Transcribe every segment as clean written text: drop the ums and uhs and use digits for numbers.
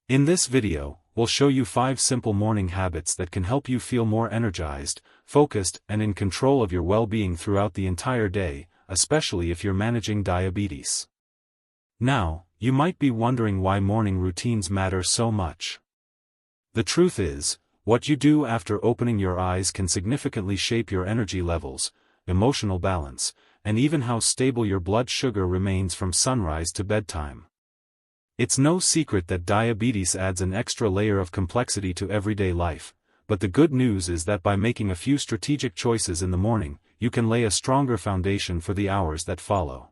In this video, we'll show you 5 simple morning habits that can help you feel more energized, focused, and in control of your well-being throughout the entire day, especially if you're managing diabetes. Now, you might be wondering why morning routines matter so much. The truth is, what you do after opening your eyes can significantly shape your energy levels, emotional balance, and even how stable your blood sugar remains from sunrise to bedtime. It's no secret that diabetes adds an extra layer of complexity to everyday life, but the good news is that by making a few strategic choices in the morning, you can lay a stronger foundation for the hours that follow.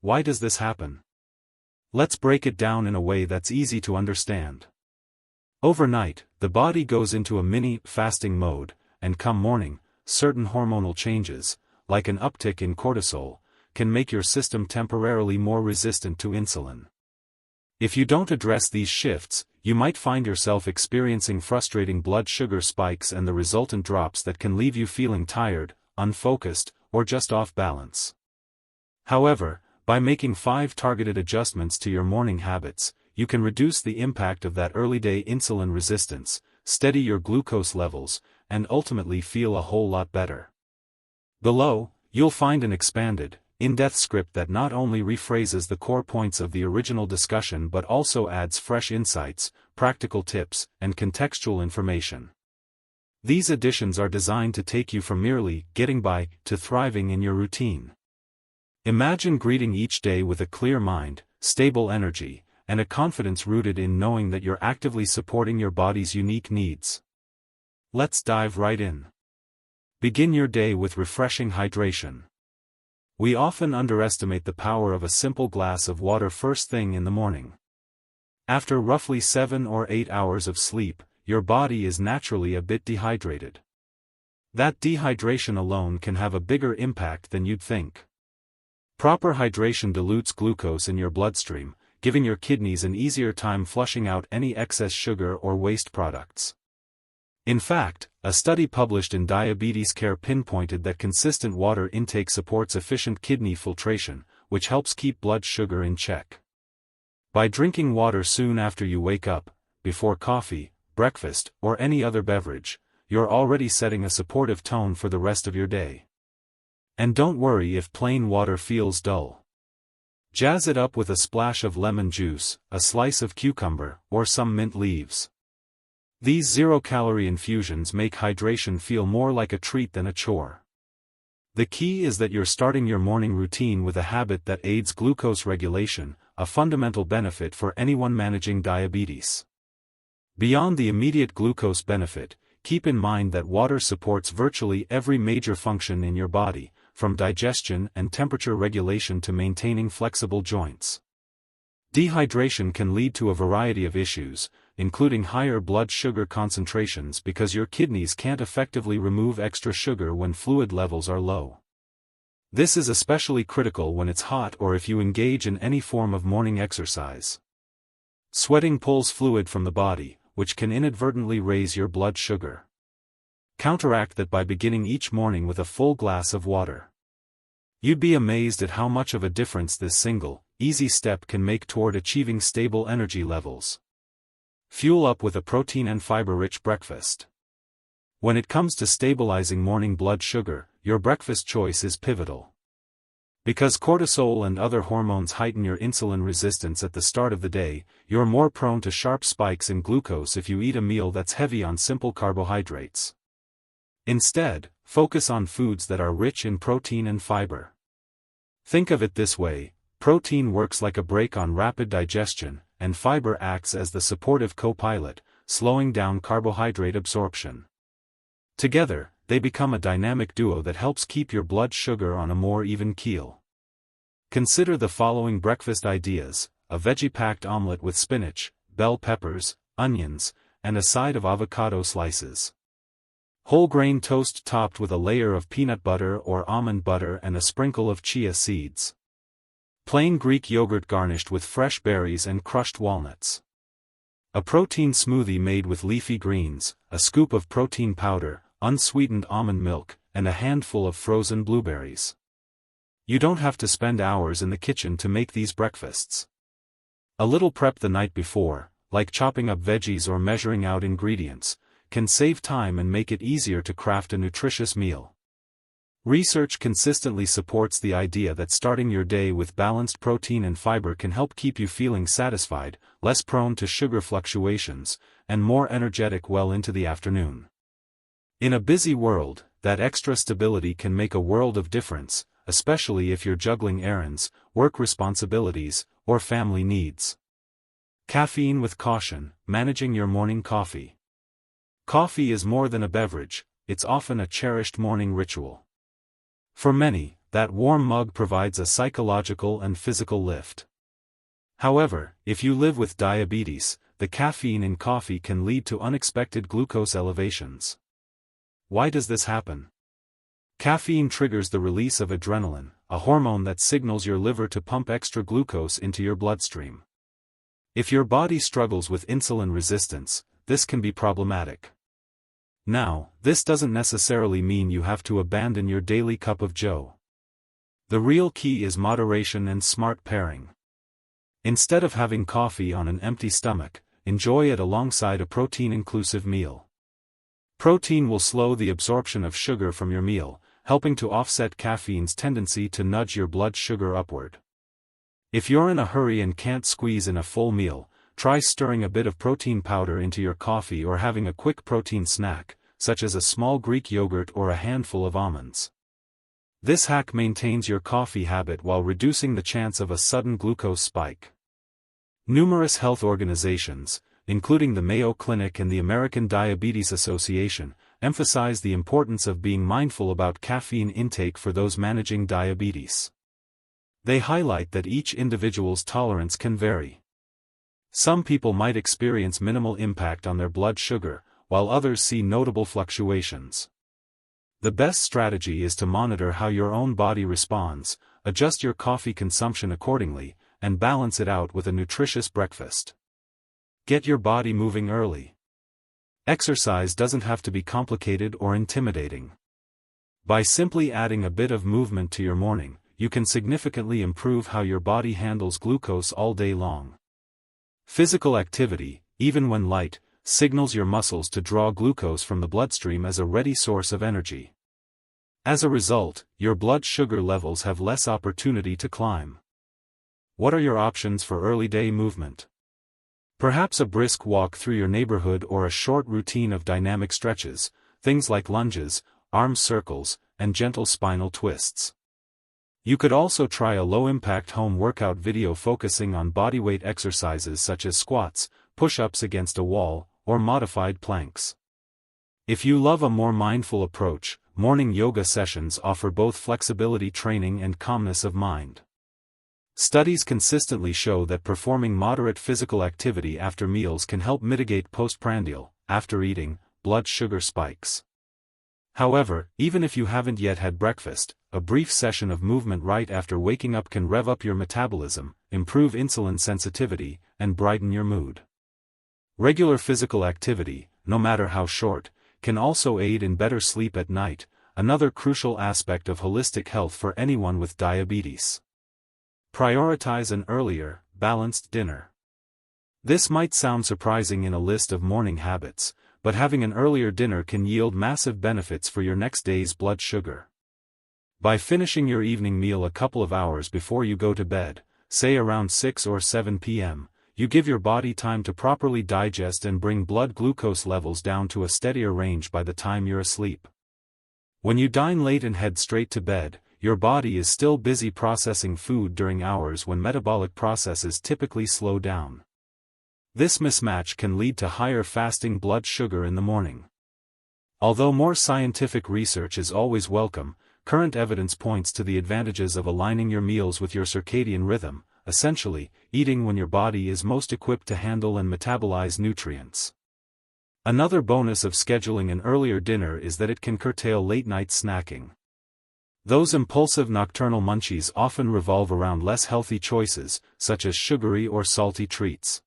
Why does this happen? Let's break it down in a way that's easy to understand. Overnight, the body goes into a mini fasting mode, and come morning, certain hormonal changes, like an uptick in cortisol, can make your system temporarily more resistant to insulin. If you don't address these shifts, you might find yourself experiencing frustrating blood sugar spikes and the resultant drops that can leave you feeling tired, unfocused, or just off balance. However, by making 5 targeted adjustments to your morning habits, you can reduce the impact of that early-day insulin resistance, steady your glucose levels, and ultimately feel a whole lot better. Below, you'll find an expanded, in-depth script that not only rephrases the core points of the original discussion but also adds fresh insights, practical tips, and contextual information. These additions are designed to take you from merely getting by to thriving in your routine. Imagine greeting each day with a clear mind, stable energy, and a confidence rooted in knowing that you're actively supporting your body's unique needs. Let's dive right in. Begin your day with refreshing hydration. We often underestimate the power of a simple glass of water first thing in the morning. After roughly 7 or 8 hours of sleep, your body is naturally a bit dehydrated. That dehydration alone can have a bigger impact than you'd think. Proper hydration dilutes glucose in your bloodstream, giving your kidneys an easier time flushing out any excess sugar or waste products. In fact, a study published in Diabetes Care pinpointed that consistent water intake supports efficient kidney filtration, which helps keep blood sugar in check. By drinking water soon after you wake up, before coffee, breakfast, or any other beverage, you're already setting a supportive tone for the rest of your day. And don't worry if plain water feels dull. Jazz it up with a splash of lemon juice, a slice of cucumber, or some mint leaves. These zero-calorie infusions make hydration feel more like a treat than a chore. The key is that you're starting your morning routine with a habit that aids glucose regulation, a fundamental benefit for anyone managing diabetes. Beyond the immediate glucose benefit, keep in mind that water supports virtually every major function in your body, from digestion and temperature regulation to maintaining flexible joints. Dehydration can lead to a variety of issues, including higher blood sugar concentrations because your kidneys can't effectively remove extra sugar when fluid levels are low. This is especially critical when it's hot or if you engage in any form of morning exercise. Sweating pulls fluid from the body, which can inadvertently raise your blood sugar. Counteract that by beginning each morning with a full glass of water. You'd be amazed at how much of a difference this single, easy step can make toward achieving stable energy levels. Fuel up with a protein and fiber-rich breakfast. When it comes to stabilizing morning blood sugar, your breakfast choice is pivotal. Because cortisol and other hormones heighten your insulin resistance at the start of the day, you're more prone to sharp spikes in glucose if you eat a meal that's heavy on simple carbohydrates. Instead, focus on foods that are rich in protein and fiber. Think of it this way: protein works like a brake on rapid digestion, and fiber acts as the supportive co-pilot, slowing down carbohydrate absorption. Together, they become a dynamic duo that helps keep your blood sugar on a more even keel. Consider the following breakfast ideas: a veggie-packed omelet with spinach, bell peppers, onions, and a side of avocado slices. Whole grain toast topped with a layer of peanut butter or almond butter and a sprinkle of chia seeds. Plain Greek yogurt garnished with fresh berries and crushed walnuts. A protein smoothie made with leafy greens, a scoop of protein powder, unsweetened almond milk, and a handful of frozen blueberries. You don't have to spend hours in the kitchen to make these breakfasts. A little prep the night before, like chopping up veggies or measuring out ingredients, can save time and make it easier to craft a nutritious meal. Research consistently supports the idea that starting your day with balanced protein and fiber can help keep you feeling satisfied, less prone to sugar fluctuations, and more energetic well into the afternoon. In a busy world, that extra stability can make a world of difference, especially if you're juggling errands, work responsibilities, or family needs. Caffeine with caution, managing your morning coffee. Coffee is more than a beverage, it's often a cherished morning ritual. For many, that warm mug provides a psychological and physical lift. However, if you live with diabetes, the caffeine in coffee can lead to unexpected glucose elevations. Why does this happen? Caffeine triggers the release of adrenaline, a hormone that signals your liver to pump extra glucose into your bloodstream. If your body struggles with insulin resistance, this can be problematic. Now, this doesn't necessarily mean you have to abandon your daily cup of joe. The real key is moderation and smart pairing. Instead of having coffee on an empty stomach, enjoy it alongside a protein-inclusive meal. Protein will slow the absorption of sugar from your meal, helping to offset caffeine's tendency to nudge your blood sugar upward. If you're in a hurry and can't squeeze in a full meal, try stirring a bit of protein powder into your coffee or having a quick protein snack, such as a small Greek yogurt or a handful of almonds. This hack maintains your coffee habit while reducing the chance of a sudden glucose spike. Numerous health organizations, including the Mayo Clinic and the American Diabetes Association, emphasize the importance of being mindful about caffeine intake for those managing diabetes. They highlight that each individual's tolerance can vary. Some people might experience minimal impact on their blood sugar, while others see notable fluctuations. The best strategy is to monitor how your own body responds, adjust your coffee consumption accordingly, and balance it out with a nutritious breakfast. Get your body moving early. Exercise doesn't have to be complicated or intimidating. By simply adding a bit of movement to your morning, you can significantly improve how your body handles glucose all day long. Physical activity, even when light, signals your muscles to draw glucose from the bloodstream as a ready source of energy. As a result, your blood sugar levels have less opportunity to climb. What are your options for early day movement? Perhaps a brisk walk through your neighborhood or a short routine of dynamic stretches, things like lunges, arm circles, and gentle spinal twists. You could also try a low-impact home workout video focusing on bodyweight exercises such as squats, push-ups against a wall, or modified planks. If you love a more mindful approach, morning yoga sessions offer both flexibility training and calmness of mind. Studies consistently show that performing moderate physical activity after meals can help mitigate postprandial, after eating, blood sugar spikes. However, even if you haven't yet had breakfast, a brief session of movement right after waking up can rev up your metabolism, improve insulin sensitivity, and brighten your mood. Regular physical activity, no matter how short, can also aid in better sleep at night, another crucial aspect of holistic health for anyone with diabetes. Prioritize an earlier, balanced dinner. This might sound surprising in a list of morning habits, but having an earlier dinner can yield massive benefits for your next day's blood sugar. By finishing your evening meal a couple of hours before you go to bed, say around 6 or 7 p.m., you give your body time to properly digest and bring blood glucose levels down to a steadier range by the time you're asleep. When you dine late and head straight to bed, your body is still busy processing food during hours when metabolic processes typically slow down. This mismatch can lead to higher fasting blood sugar in the morning. Although more scientific research is always welcome, current evidence points to the advantages of aligning your meals with your circadian rhythm, essentially, eating when your body is most equipped to handle and metabolize nutrients. Another bonus of scheduling an earlier dinner is that it can curtail late-night snacking. Those impulsive nocturnal munchies often revolve around less healthy choices, such as sugary or salty treats.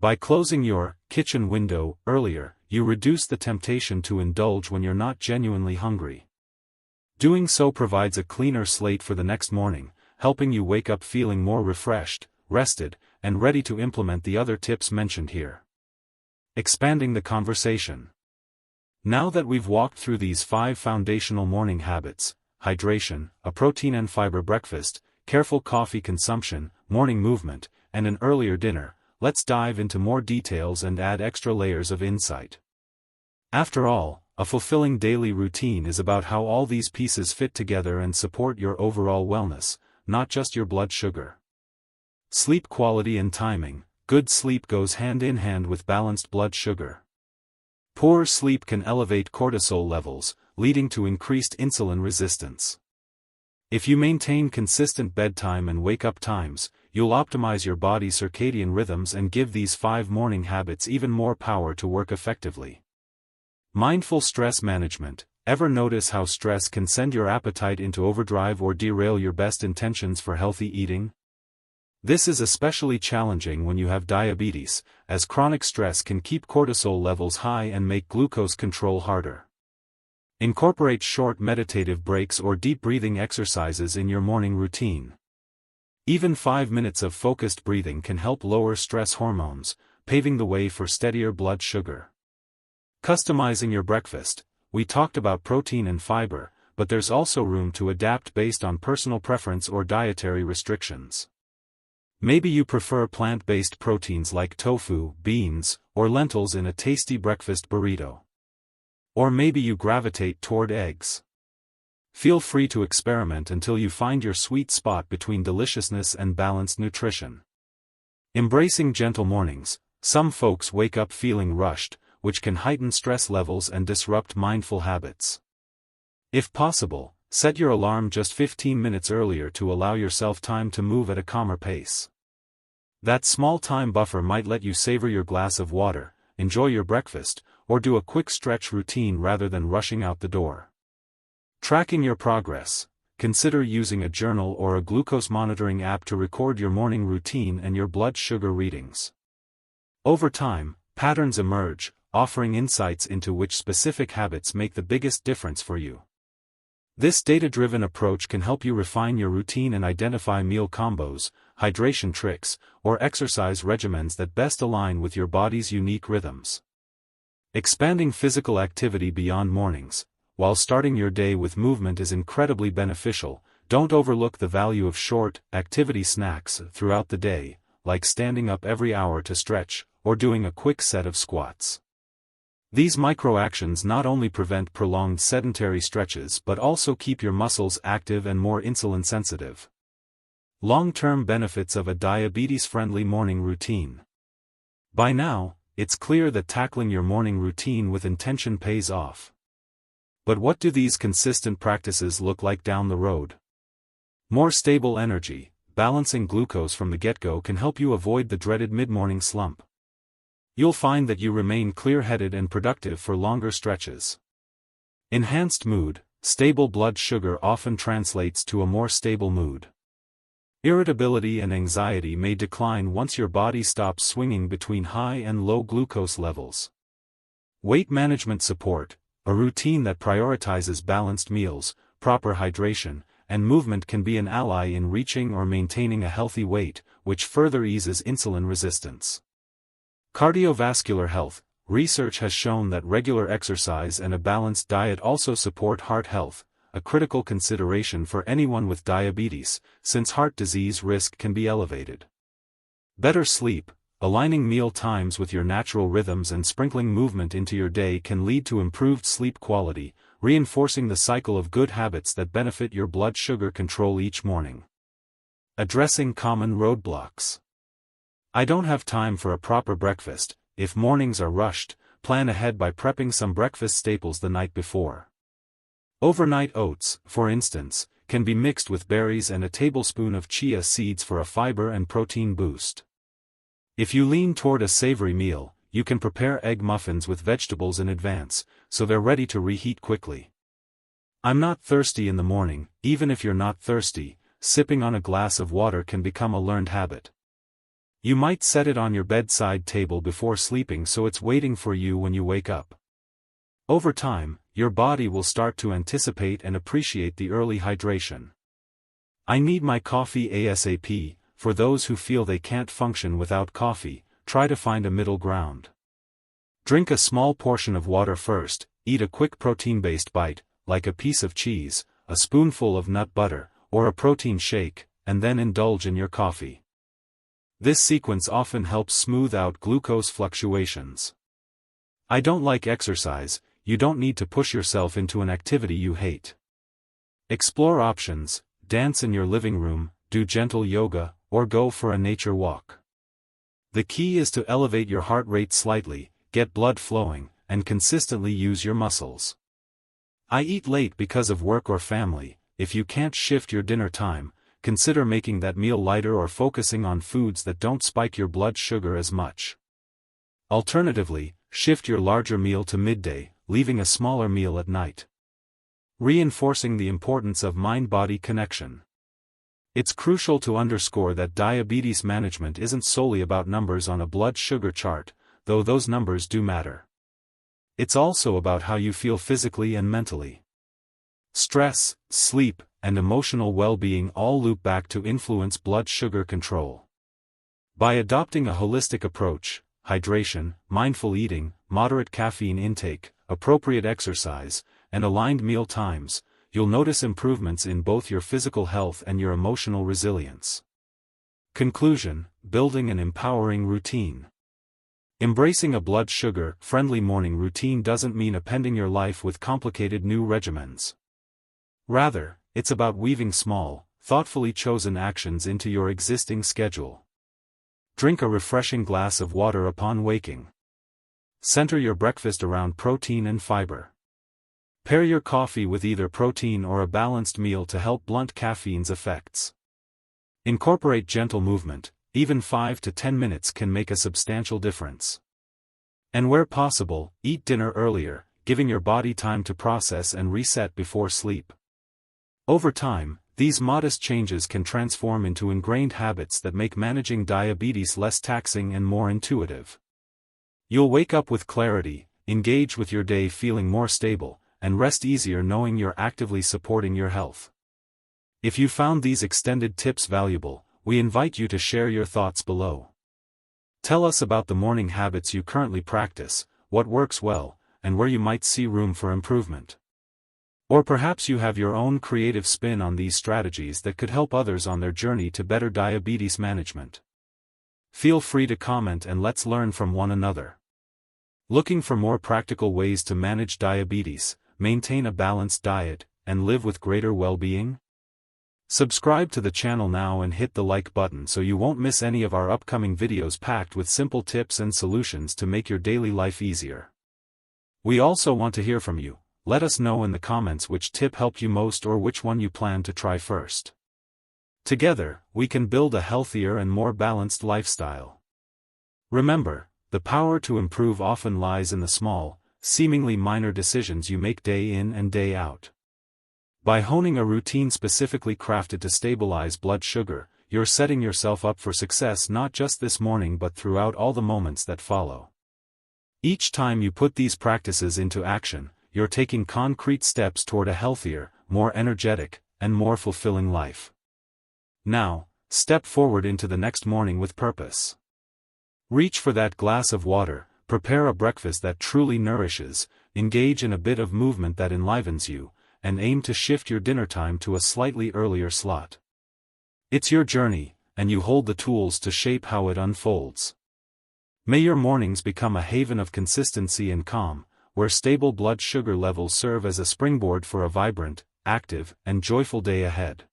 By closing your kitchen window earlier, you reduce the temptation to indulge when you're not genuinely hungry. Doing so provides a cleaner slate for the next morning, helping you wake up feeling more refreshed, rested, and ready to implement the other tips mentioned here. Expanding the conversation. Now that we've walked through these 5 foundational morning habits: hydration, a protein and fiber breakfast, careful coffee consumption, morning movement, and an earlier dinner, let's dive into more details and add extra layers of insight. After all, a fulfilling daily routine is about how all these pieces fit together and support your overall wellness, not just your blood sugar. Sleep quality and timing. Good sleep goes hand in hand with balanced blood sugar. Poor sleep can elevate cortisol levels, leading to increased insulin resistance. If you maintain consistent bedtime and wake-up times, you'll optimize your body's circadian rhythms and give these 5 morning habits even more power to work effectively. Mindful stress management. Ever notice how stress can send your appetite into overdrive or derail your best intentions for healthy eating? This is especially challenging when you have diabetes, as chronic stress can keep cortisol levels high and make glucose control harder. Incorporate short meditative breaks or deep breathing exercises in your morning routine. Even 5 minutes of focused breathing can help lower stress hormones, paving the way for steadier blood sugar. Customizing your breakfast. We talked about protein and fiber, but there's also room to adapt based on personal preference or dietary restrictions. Maybe you prefer plant-based proteins like tofu, beans, or lentils in a tasty breakfast burrito. Or maybe you gravitate toward eggs. Feel free to experiment until you find your sweet spot between deliciousness and balanced nutrition. Embracing gentle mornings. Some folks wake up feeling rushed, which can heighten stress levels and disrupt mindful habits. If possible, set your alarm just 15 minutes earlier to allow yourself time to move at a calmer pace. That small time buffer might let you savor your glass of water, enjoy your breakfast, or do a quick stretch routine rather than rushing out the door. Tracking your progress. Consider using a journal or a glucose monitoring app to record your morning routine and your blood sugar readings. Over time, patterns emerge, offering insights into which specific habits make the biggest difference for you. This data-driven approach can help you refine your routine and identify meal combos, hydration tricks, or exercise regimens that best align with your body's unique rhythms. Expanding physical activity beyond mornings. While starting your day with movement is incredibly beneficial, don't overlook the value of short, activity snacks throughout the day, like standing up every hour to stretch, or doing a quick set of squats. These micro-actions not only prevent prolonged sedentary stretches but also keep your muscles active and more insulin-sensitive. Long-term benefits of a diabetes-friendly morning routine. By now, it's clear that tackling your morning routine with intention pays off. But what do these consistent practices look like down the road? More stable energy. Balancing glucose from the get-go can help you avoid the dreaded mid-morning slump. You'll find that you remain clear-headed and productive for longer stretches. Enhanced mood. Stable blood sugar often translates to a more stable mood. Irritability and anxiety may decline once your body stops swinging between high and low glucose levels. Weight management support. A routine that prioritizes balanced meals, proper hydration, and movement can be an ally in reaching or maintaining a healthy weight, which further eases insulin resistance. Cardiovascular health. Research has shown that regular exercise and a balanced diet also support heart health, a critical consideration for anyone with diabetes, since heart disease risk can be elevated. Better sleep. Aligning meal times with your natural rhythms and sprinkling movement into your day can lead to improved sleep quality, reinforcing the cycle of good habits that benefit your blood sugar control each morning. Addressing common roadblocks. I don't have time for a proper breakfast. If mornings are rushed, plan ahead by prepping some breakfast staples the night before. Overnight oats, for instance, can be mixed with berries and a tablespoon of chia seeds for a fiber and protein boost. If you lean toward a savory meal, you can prepare egg muffins with vegetables in advance, so they're ready to reheat quickly. I'm not thirsty in the morning. Even if you're not thirsty, sipping on a glass of water can become a learned habit. You might set it on your bedside table before sleeping so it's waiting for you when you wake up. Over time, your body will start to anticipate and appreciate the early hydration. I need my coffee ASAP. for those who feel they can't function without coffee, try to find a middle ground. Drink a small portion of water first, eat a quick protein-based bite, like a piece of cheese, a spoonful of nut butter, or a protein shake, and then indulge in your coffee. This sequence often helps smooth out glucose fluctuations. I don't like exercise. You don't need to push yourself into an activity you hate. Explore options, dance in your living room, do gentle yoga, or go for a nature walk. The key is to elevate your heart rate slightly, get blood flowing, and consistently use your muscles. I eat late because of work or family. If you can't shift your dinner time, consider making that meal lighter or focusing on foods that don't spike your blood sugar as much. Alternatively, shift your larger meal to midday, leaving a smaller meal at night. Reinforcing the importance of mind-body connection. It's crucial to underscore that diabetes management isn't solely about numbers on a blood sugar chart, though those numbers do matter. It's also about how you feel physically and mentally. Stress, sleep, and emotional well-being all loop back to influence blood sugar control. By adopting a holistic approach, hydration, mindful eating, moderate caffeine intake, appropriate exercise, and aligned meal times, you'll notice improvements in both your physical health and your emotional resilience. Conclusion: building an empowering routine. Embracing a blood sugar-friendly morning routine doesn't mean appending your life with complicated new regimens. Rather, it's about weaving small, thoughtfully chosen actions into your existing schedule. Drink a refreshing glass of water upon waking. Center your breakfast around protein and fiber. Pair your coffee with either protein or a balanced meal to help blunt caffeine's effects. Incorporate gentle movement. Even 5 to 10 minutes can make a substantial difference. And where possible, eat dinner earlier, giving your body time to process and reset before sleep. Over time, these modest changes can transform into ingrained habits that make managing diabetes less taxing and more intuitive. You'll wake up with clarity, engage with your day feeling more stable, and rest easier knowing you're actively supporting your health. If you found these extended tips valuable, we invite you to share your thoughts below. Tell us about the morning habits you currently practice, what works well, and where you might see room for improvement. Or perhaps you have your own creative spin on these strategies that could help others on their journey to better diabetes management. Feel free to comment and let's learn from one another. Looking for more practical ways to manage diabetes, maintain a balanced diet, and live with greater well-being? Subscribe to the channel now and hit the like button so you won't miss any of our upcoming videos packed with simple tips and solutions to make your daily life easier. We also want to hear from you. Let us know in the comments which tip helped you most or which one you plan to try first. Together, we can build a healthier and more balanced lifestyle. Remember, the power to improve often lies in the small, seemingly minor decisions you make day in and day out. By honing a routine specifically crafted to stabilize blood sugar, you're setting yourself up for success not just this morning but throughout all the moments that follow. Each time you put these practices into action, you're taking concrete steps toward a healthier, more energetic, and more fulfilling life. Now, step forward into the next morning with purpose. Reach for that glass of water, prepare a breakfast that truly nourishes, engage in a bit of movement that enlivens you, and aim to shift your dinner time to a slightly earlier slot. It's your journey, and you hold the tools to shape how it unfolds. May your mornings become a haven of consistency and calm, where stable blood sugar levels serve as a springboard for a vibrant, active, and joyful day ahead.